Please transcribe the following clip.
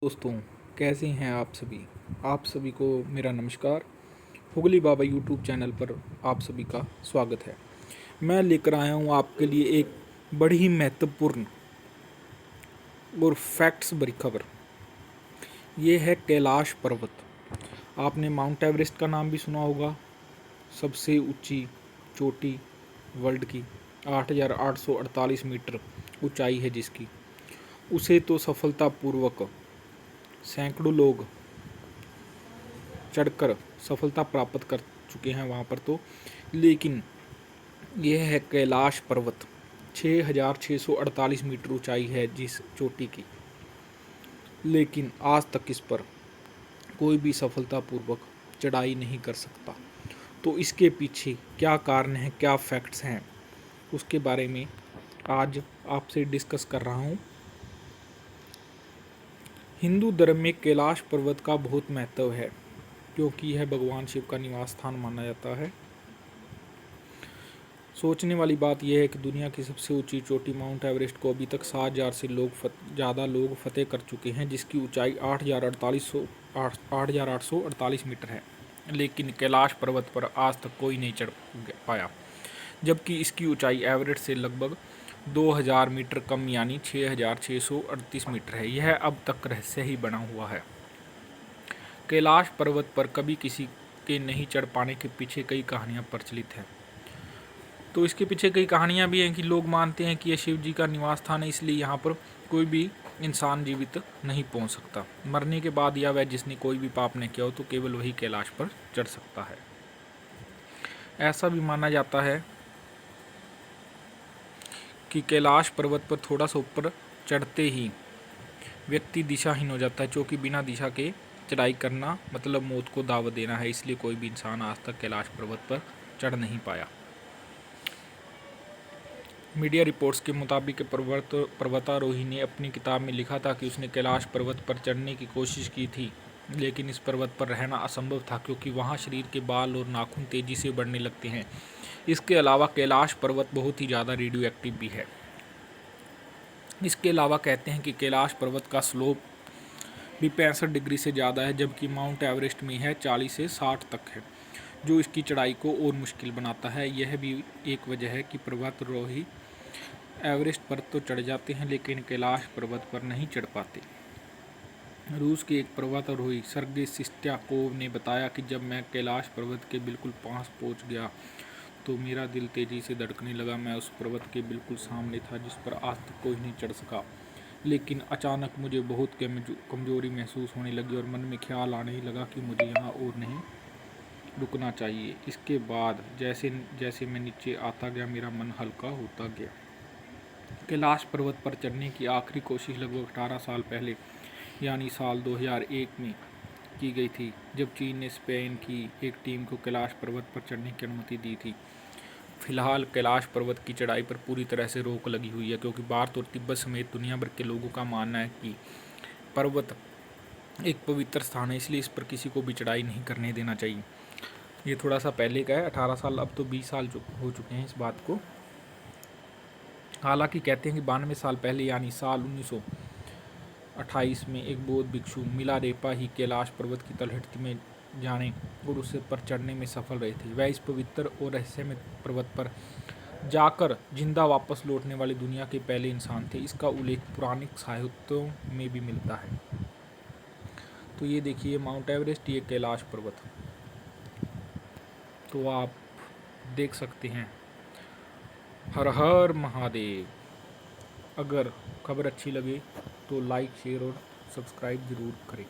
दोस्तों, कैसे हैं आप सभी को मेरा नमस्कार। हुगली बाबा यूट्यूब चैनल पर आप सभी का स्वागत है। मैं लेकर आया हूँ आपके लिए एक बड़ी ही महत्वपूर्ण और फैक्ट्स भरी खबर। ये है कैलाश पर्वत। आपने माउंट एवरेस्ट का नाम भी सुना होगा। सबसे ऊंची चोटी वर्ल्ड की 8,848 मीटर ऊंचाई है जिसकी, उसे तो सफलतापूर्वक सैकड़ों लोग चढ़कर सफलता प्राप्त कर चुके हैं वहाँ पर तो। लेकिन यह है कैलाश पर्वत, 6,648 मीटर ऊंचाई है जिस चोटी की। लेकिन आज तक इस पर कोई भी सफलतापूर्वक चढ़ाई नहीं कर सकता। तो इसके पीछे क्या कारण है, क्या फैक्ट्स हैं, उसके बारे में आज आपसे डिस्कस कर रहा हूँ। हिंदू धर्म में कैलाश पर्वत का बहुत महत्व है क्योंकि यह भगवान शिव का निवास स्थान माना जाता है। सोचने वाली बात यह है कि दुनिया की सबसे ऊंची चोटी माउंट एवरेस्ट को अभी तक 7,000 से ज़्यादा लोग फतेह कर चुके हैं, जिसकी ऊंचाई 8,848 मीटर है। लेकिन कैलाश पर्वत पर आज तक कोई नहीं चढ़ पाया, जबकि इसकी ऊंचाई एवरेस्ट से लगभग 2,000 मीटर कम यानी 6,638 मीटर है। यह अब तक रहस्य ही बना हुआ है। कैलाश पर्वत पर कभी किसी के नहीं चढ़ पाने के पीछे कई कहानियाँ प्रचलित हैं। तो इसके पीछे कई कहानियाँ भी हैं कि लोग मानते हैं कि यह शिव जी का निवास स्थान है, इसलिए यहाँ पर कोई भी इंसान जीवित नहीं पहुँच सकता। मरने के बाद या वह जिसने कोई भी पाप नहीं किया हो तो केवल वही कैलाश पर चढ़ सकता है। ऐसा भी माना जाता है कि कैलाश पर्वत पर थोड़ा सा ऊपर चढ़ते ही व्यक्ति दिशाहीन हो जाता है, क्योंकि बिना दिशा के चढ़ाई करना मतलब मौत को दावत देना है। इसलिए कोई भी इंसान आज तक कैलाश पर्वत पर चढ़ नहीं पाया। मीडिया रिपोर्ट्स के मुताबिक पर्वतारोही ने अपनी किताब में लिखा था कि उसने कैलाश पर्वत पर चढ़ने की कोशिश की थी, लेकिन इस पर्वत पर रहना असंभव था क्योंकि वहाँ शरीर के बाल और नाखून तेजी से बढ़ने लगते हैं। इसके अलावा कैलाश पर्वत बहुत ही ज़्यादा रेडियो एक्टिव भी है। इसके अलावा कहते हैं कि कैलाश पर्वत का स्लोप भी 65 डिग्री से ज़्यादा है, जबकि माउंट एवरेस्ट में है 40 से 60 तक है, जो इसकी चढ़ाई को और मुश्किल बनाता है। यह भी एक वजह है कि पर्वतारोही एवरेस्ट पर तो चढ़ जाते हैं लेकिन कैलाश पर्वत पर नहीं चढ़ पाते। रूस के एक पर्वतारोही सर्गेई सिस्त्याकोव ने बताया कि जब मैं कैलाश पर्वत के बिल्कुल पास पहुंच गया तो मेरा दिल तेज़ी से धड़कने लगा। मैं उस पर्वत के बिल्कुल सामने था जिस पर आज तक कोई नहीं चढ़ सका। लेकिन अचानक मुझे बहुत कमजोरी महसूस होने लगी और मन में ख्याल आने लगा कि मुझे यहाँ और नहीं रुकना चाहिए। इसके बाद जैसे जैसे मैं नीचे आता गया मेरा मन हल्का होता गया। कैलाश पर्वत पर चढ़ने की आखिरी कोशिश लगभग 18 साल पहले यानी साल 2001 में की गई थी, जब चीन ने स्पेन की एक टीम को कैलाश पर्वत पर चढ़ने की अनुमति दी थी। फिलहाल कैलाश पर्वत की चढ़ाई पर पूरी तरह से रोक लगी हुई है क्योंकि भारत और तिब्बत समेत दुनिया भर के लोगों का मानना है कि पर्वत एक पवित्र स्थान है, इसलिए इस पर किसी को भी चढ़ाई नहीं करने देना चाहिए। ये थोड़ा सा पहले का है, 18 साल, अब तो 20 साल हो चुके हैं इस बात को। हालांकि कहते हैं कि 92 साल पहले यानी साल 1928 में एक बौद्ध भिक्षु मिलारेपा ही कैलाश पर्वत की तलहटी में जाने और उसे पर चढ़ने में सफल रहे थे। वह इस पवित्र और रहस्यमय पर्वत पर जाकर जिंदा वापस लौटने वाले दुनिया के पहले इंसान थे। इसका उल्लेख पुराणिक साहित्यों में भी मिलता है। तो ये देखिए माउंट एवरेस्ट, ये कैलाश पर्वत, तो आप देख सकते हैं। हर हर महादेव। अगर खबर अच्छी लगे तो लाइक, शेयर और सब्सक्राइब ज़रूर करें।